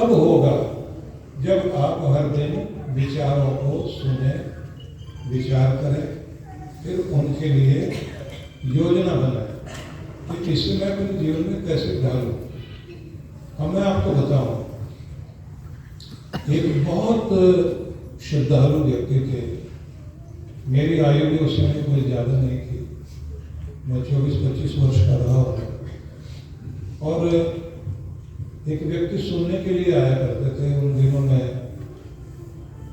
तब होगा जब आप हर दिन विचारों को सुने, विचार करें, फिर उनके लिए योजना बनाएं कि इसे मैं अपने जीवन में कैसे ढालूं। अब मैं आपको बताऊं, एक बहुत श्रद्धालु व्यक्ति थे। मेरी आयु भी उस समय कोई ज़्यादा नहीं थी, मैं 24-25 वर्ष का रहा हूँ। और एक व्यक्ति सुनने के लिए आया करते थे। उन दिनों में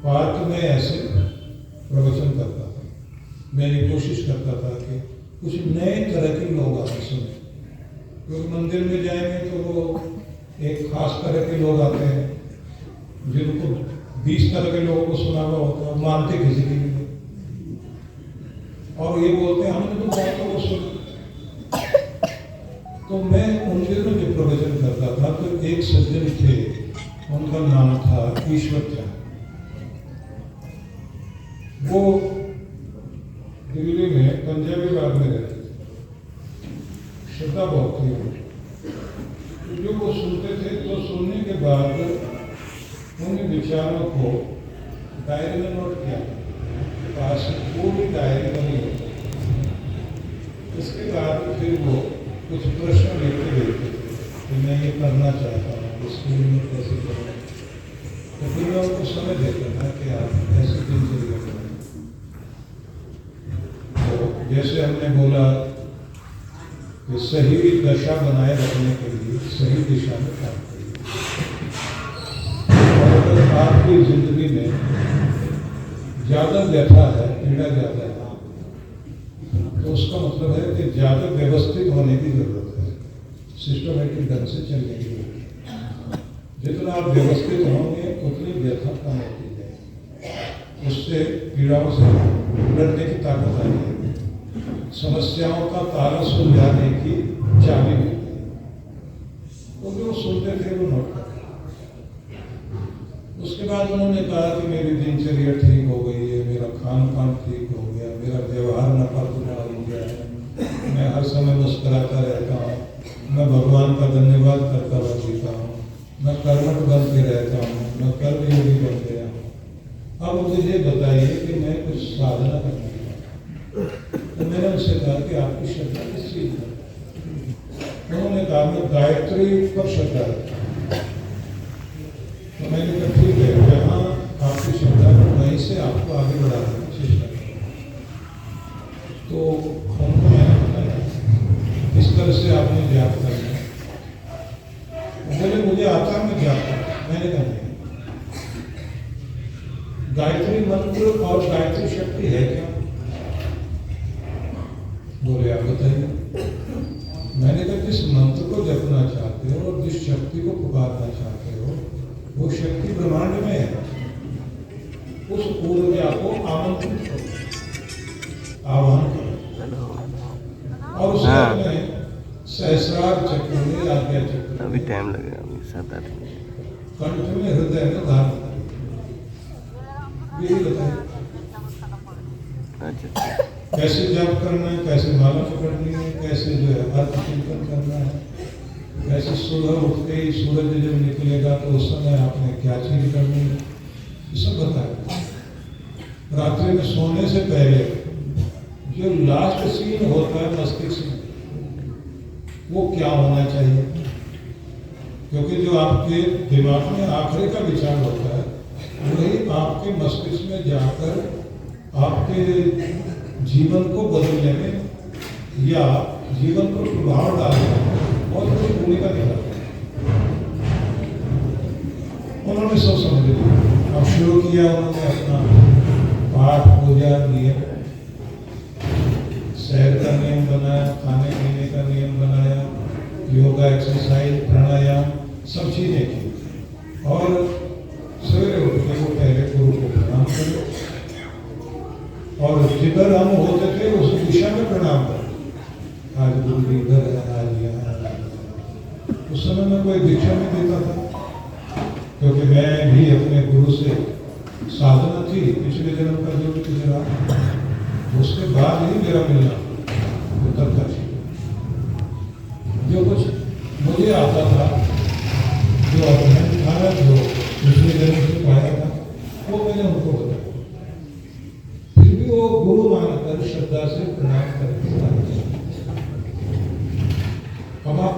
पार्क में ऐसे प्रवचन करता था। मैं ये कोशिश करता था कि कुछ नए तरह के लोग आते सुने, क्योंकि मंदिर में जाएंगे तो वो एक खास तरह के लोग आते हैं जिनको 20 तरह के लोगों को सुना हुआ होता है, मानते किसी की नहीं, और ये बोलते हैं हमने तो बहुतों को सुना। तो मैं उन दिनों जो प्रवचन करता था तो एक सज्जन थे, उनका नाम था ईश्वर थे। वो दिल्ली में पंजाबी बाग में रहते थे, श्रद्धा बहुत थी उनकी। जो वो सुनते थे तो सुनने के बाद उन विचारों को डायरी में नोट किया, पास पूरी डायरी बनी होती। इसके बाद फिर वो कुछ प्रश्न लिखते देते थे कि मैं ये करना चाहता हूँ, इसके लिए मैं कैसे करूँ। तो फिर मैं उनको समय देता था कि आप ऐसे दिनचर्या करें। तो जैसे हमने बोला कि सही दशा बनाए रखने के लिए सही दिशा में काम करिए। और अगर आपकी जिंदगी में ज़्यादा व्यथा है, पीड़ा ज़्यादा है, तो उसका मतलब है कि ज़्यादा व्यवस्थित होने की जरूरत है, सिस्टमेटिक ढंग से चलने की जरूरत है। जितना आप व्यवस्थित होंगे उतनी व्यथा कम होती है, उससे पीड़ाओं से लड़ने की ताकत आ जाएगी, समस्याओं का ताला सुलझाने की चाबी मिलती है। तो जो सुनते थे वो नोट करते। उसके बाद उन्होंने कहा कि मेरी दिनचर्या ठीक हो गई है, मेरा खान पान ठीक हो गया, मेरा व्यवहार नकारात्मक हो गया है, मैं हर समय मुस्कुराता रहता हूँ, मैं भगवान का धन्यवाद करता हुआ जीता हूँ, मैं कर्मठ बन के रहता हूँ, मैं कर्मयोगी बन गया हूँ। अब मुझे बताइए कि मैं कुछ साधना करना चाहता हूँ। तो मैंने उनसे कहा कि आपकी श्रद्धा किस चीज़ में? उन्होंने कहा मैं गायत्री पर श्रद्धा रखता हूँ। तो मैंने कहा ठीक है, जहाँ आपकी श्रद्धा है वहीं से आपको आगे बढ़ाने की चेष्टा करें। तो उनको मैंने बताया इस तरह से आपने जाप करना है। बोले मुझे आता है, मैं जाप करता। मैंने कहा नहीं, गायत्री मंत्र और गायत्री शक्ति है क्या? बोले आप बताइए। मैंने कहा जिस मंत्र को जपना चाहते हो और जिस शक्ति को पुकारना चाहते हो वो शक्ति ब्रह्मांड में है। उस ऊर्जा को आमंत्रित करो, आह्वान करो, और उसे अपने सहस्रार चक्र में, आज्ञा चक्र अभी टाइम लगेगा 7-8 कंठ में, हृदय में धारण करो। यही बताए कैसे जप करना है, कैसे माला पकड़नी है, कैसे जो है अर्थ चिंतन करना है, कैसे सुबह उठते ही सूरज जब निकलेगा तो उस समय आपने क्या चीज करनी है, ये सब बताया। रात्रि में सोने से पहले जो लास्ट सीन होता है मस्तिष्क में, वो क्या होना चाहिए, क्योंकि जो आपके दिमाग में आखिरी का विचार होता है वही आपके मस्तिष्क में जाकर आपके जीवन को बदलने में या जीवन पर प्रभाव डालने में बहुत बड़ी भूमिका निभाते हैं। उन्होंने सब समझ लिया। अब शुरू किया उन्होंने अपना पाठ, पूजा, नियम, सैर का नियम बनाया, खाने पीने का नियम बनाया, योगा, एक्सरसाइज, प्राणायाम, सब चीजें की। और सवेरे उठ के वो पहले गुरु को प्रणाम करो और जिधर हम होते थे उस दिशा में प्रणाम करो। आज गुरु इधर है, आज यहाँ। उस समय मैं कोई दीक्षा नहीं देता था, क्योंकि मैं भी अपने गुरु से साधना थी पिछले जन्म का जो गुजरा, उसके बाद ही मेरा मिलना उत्तरकाशी। जो कुछ मुझे आता था, जो अध्ययन था था जो दूसरे जन्म से पाया था, वो मैंने उनको बताया। फिर भी वो गुरु मानकर श्रद्धा से प्रणाम करते। अब आप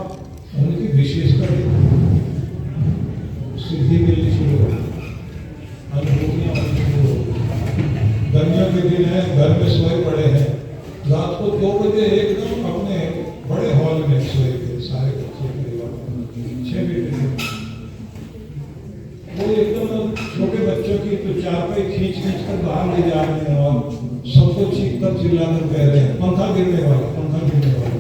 उनकी विशेषता सिद्धि मिलनी शुरू हो, अनुभूतियां आनी शुरू हो। गर्मियों के दिन है, घर में सोए पड़े हैं, रात को 2 बजे एकदम अपने बड़े हॉल में सोए थे सारे बच्चे परिवार 6 बजे। वो एकदम छोटे बच्चों की तो चारपाई खींच कर बाहर ले जा रहे हैं और सबको चीख कर चिल्लाकर कह रहे हैं पंखा गिरने वाला, पंखा गिरने वाला।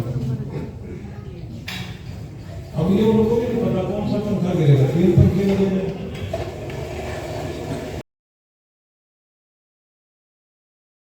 अब ये उनको